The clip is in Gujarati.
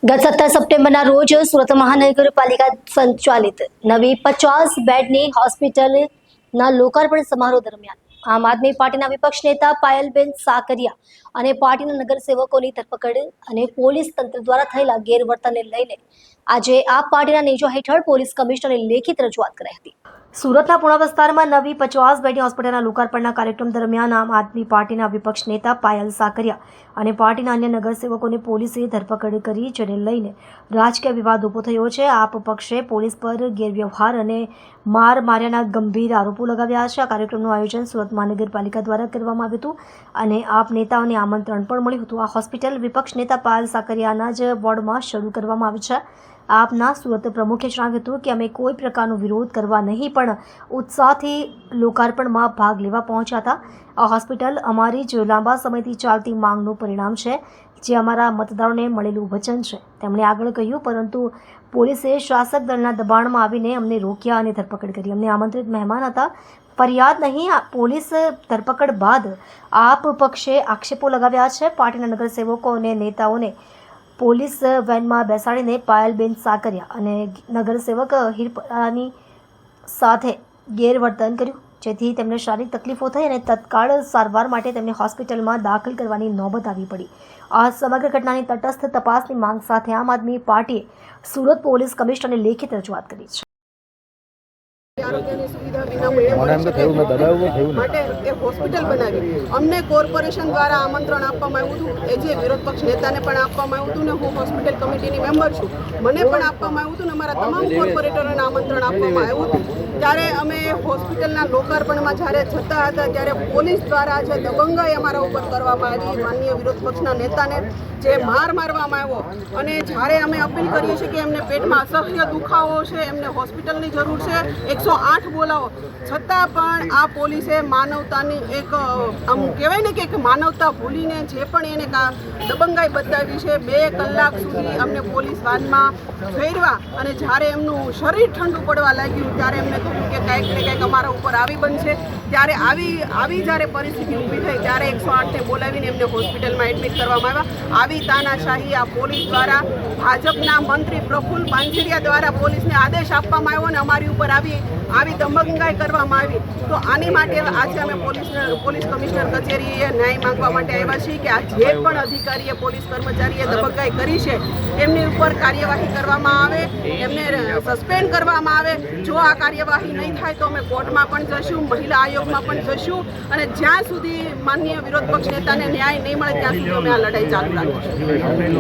ગત 17 સપ્ટેમ્બરના રોજ સુરત મહાનગરપાલિકા સંચાલિત નવી 50 બેડની હોસ્પિટલના લોકાર્પણ સમારોહ દરમિયાન આમ આદમી પાર્ટીના વિપક્ષ નેતા પાયલબેન સાકરિયા અને પાર્ટીના નગરસેવકોની ધરપકડ અને પોલીસ તંત્ર દ્વારા થયેલા ગેરવર્તનને લઈને આજે આપ પાર્ટીના નેજા હેઠળ પોલીસ કમિશનરે લેખિત રજૂઆત કરાઈ હતી। સુરતના પૂર્ણ વિસ્તારમાં નવી 50 બેડની હોસ્પિટલના લોકાર્પણના કાર્યક્રમ દરમિયાન આમ આદમી પાર્ટીના વિપક્ષ નેતા પાયલ સાકરિયા અને પાર્ટીના અન્ય નગરસેવકોની પોલીસે ધરપકડ કરી, જેને લઈને રાજકીય વિવાદ ઊભો થયો છે। આપ પક્ષે પોલીસ પર ગેરવ્યવહાર અને માર્યાના ગંભીર આરોપો લગાવ્યા છે। આ કાર્યક્રમનું આયોજન સુરત મહાનગરપાલિકા દ્વારા કરવામાં આવ્યું હતું અને આપ નેતાઓને આમંત્રણ પણ મળ્યું હતું। આ હોસ્પિટલ વિપક્ષ નેતા પાયલ સાકરિયાના જ વોર્ડમાં શરૂ કરવામાં આવી છે। આપના સુરત પ્રમુખે જણાવ્યું હતું કે અમે કોઈ પ્રકારનો વિરોધ કરવા નહીં, પણ ઉત્સાહથી લોકાર્પણમાં ભાગ લેવા પહોંચ્યા હતા। આ હોસ્પિટલ અમારી જ લાંબા સમયથી ચાલતી માંગનું પરિણામ છે, જે અમારા મતદારોને મળેલું વચન છે, તેમણે આગળ કહ્યું। પરંતુ પોલીસે શાસક દળના દબાણમાં આવીને અમને રોક્યા અને ધરપકડ કરી। અમને આમંત્રિત મહેમાન હતા, ફરિયાદ નહીં। પોલીસ ધરપકડ બાદ આપ પક્ષે આક્ષેપો લગાવ્યા છે। પાર્ટીના નગરસેવકો અને નેતાઓને પોલીસ વેનમાં બેસાડીને પાયલબેન સાકરિયા અને નગરસેવક હિરપરાની સાથે ગેરવર્તન કર્યું, જેથી તેમને શારીરિક તકલીફો થઈ અને તત્કાળ સારવાર માટે તેમને હોસ્પિટલમાં દાખલ કરવાની નોબત આવી પડી। આ સમગ્ર ઘટનાની તટસ્થ તપાસની માંગ સાથે આમ આદમી પાર્ટીએ સુરત પોલીસ કમિશનરને લેખિત રજૂઆત કરી છે। આરોગ્યની સુવિધા વિનામૂલ્યે માટે એક હોસ્પિટલ બનાવી અમને કોર્પોરેશન દ્વારા આમંત્રણ આપવામાં આવ્યું હતું। એ જે વિરોધ પક્ષ નેતાને પણ આપવામાં આવ્યું હતું ને હું હોસ્પિટલ કમિટીની મેમ્બર છું, મને પણ આપવામાં આવ્યું હતું ને અમારા તમામ કોર્પોરેટરોને આમંત્રણ આપવામાં આવ્યું હતું। ત્યારે અમે હોસ્પિટલના લોકાર્પણમાં જ્યારે જતા હતા ત્યારે પોલીસ દ્વારા જે દબંગાઈ અમારા ઉપર કરવામાં આવી, માનનીય વિરોધ પક્ષના નેતાને જે મારવામાં આવ્યો, અને જ્યારે અમે અપીલ કરીએ છીએ કે એમને પેટમાં અસહ્ય દુખાવો છે, એમને હોસ્પિટલની જરૂર છે, 108 બોલાવો, છતાં પણ આ પોલીસે માનવતાની એક આમ કહેવાય ને કે માનવતા ભૂલીને જે પણ એને દબંગાઈ બતાવી છે। 2 કલાક સુધી અમને પોલીસ વાનમાં ફેરવા અને જ્યારે એમનું શરીર ઠંડુ પડવા લાગ્યું ત્યારે એમને થયું કે કંઈક ને કંઈક અમારા ઉપર આવી બનશે। ત્યારે આવી જ્યારે પરિસ્થિતિ ઊભી થઈ ત્યારે 108ને બોલાવીને એમને હોસ્પિટલમાં એડમિટ કરવામાં આવ્યા। આવી તાનાશાહી આ પોલીસ દ્વારા ભાજપના મંત્રી પ્રફુલ્લ પાનસેરિયા દ્વારા પોલીસને આદેશ આપવામાં આવ્યો અને અમારી ઉપર આવી દબંગાઈ કરવામાં આવી। તો આની માટે આજે અમે પોલીસ કમિશનર કચેરીએ ન્યાય માંગવા માટે આવ્યા છીએ કે આ જે પણ અધિકારીએ પોલીસ કર્મચારીએ દબંગાઈ કરી છે એમની ઉપર કાર્યવાહી કરવામાં આવે, એમને સસ્પેન્ડ કરવામાં આવે। જો આ કાર્યવાહી નહીં થાય તો અમે કોર્ટમાં પણ જશું, મહિલા આયોગમાં પણ જશું, અને જ્યાં સુધી માનનીય વિરોધ પક્ષ નેતાને ન્યાય નહીં મળે ત્યાં સુધી અમે આ લડાઈ ચાલુ રાખીશું।